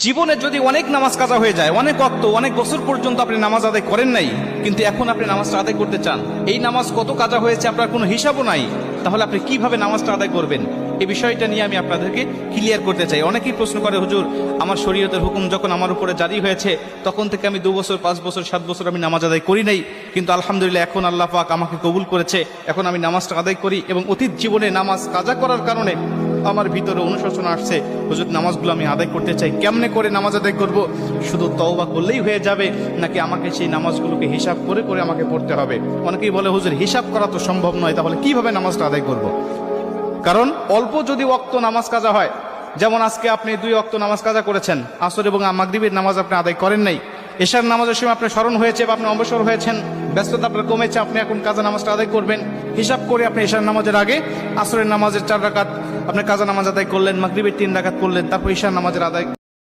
জীবনে যদি অনেক নামাজ কাজা হয়ে যায়, অনেক ওয়াক্ত, অনেক বছর পর্যন্ত আপনি নামাজ আদায় করেন নাই, কিন্তু এখন আপনি নামাজটা আদায় করতে চান, এই নামাজ কত কাজা হয়েছে আপনার কোনো হিসাবও নাই, তাহলে আপনি কিভাবে নামাজটা আদায় করবেন? এই বিষয়টা নিয়ে আমি আপনাদেরকে ক্লিয়ার করতে চাই। অনেকেই প্রশ্ন করে, হুজুর আমার শরীয়তের হুকুম যখন আমার উপরে জারি হয়েছে তখন থেকে আমি 2 বছর 5 বছর 7 বছর আমি নামাজ আদায় করি নাই, কিন্তু আলহামদুলিল্লাহ এখন আল্লাহ পাক আমাকে কবুল করেছে, এখন আমি নামাজটা আদায় করি এবং অতীত জীবনে নামাজ কাজা করার কারণে আমার ভিতরে অনুশোচনা আসছে, হুজুর নামাজগুলো আমি আদায় করতে চাই, কেমনে করে নামাজ আদায় করব? শুধু তওবা করলেই হয়ে যাবে নাকি আমাকে সেই নামাজগুলোকে হিসাব করে করে আমাকে পড়তে হবে? অনেকেই বলে, হুজুর হিসাব করা তো সম্ভব নয়, তাহলে কিভাবে নামাজটা আদায় করব? কারণ অল্প যদি ওয়াক্ত নামাজ কাজা হয়, যেমন আজকে আপনি 2 ওয়াক্ত নামাজ কাজা করেছেন, আসর এবং মাগরিবের নামাজ আপনি আদায় করেন নাই, এশার নামাজের সময় আপনার স্মরণ হয়েছে বা আপনি অবসর হয়েছেন, ব্যস্ততা আপনার কমেছে, আপনি এখন কাজা নামাজটা আদায় করবেন, হিসাব করে আপনি এশার নামাজের আগে আসরের নামাজের 4 রাকাত আপনি কাজা নামাজ আদায় করলেন, মাগরিবের 3 রাকাত করলেন, তারপর এশার নামাজের আদায়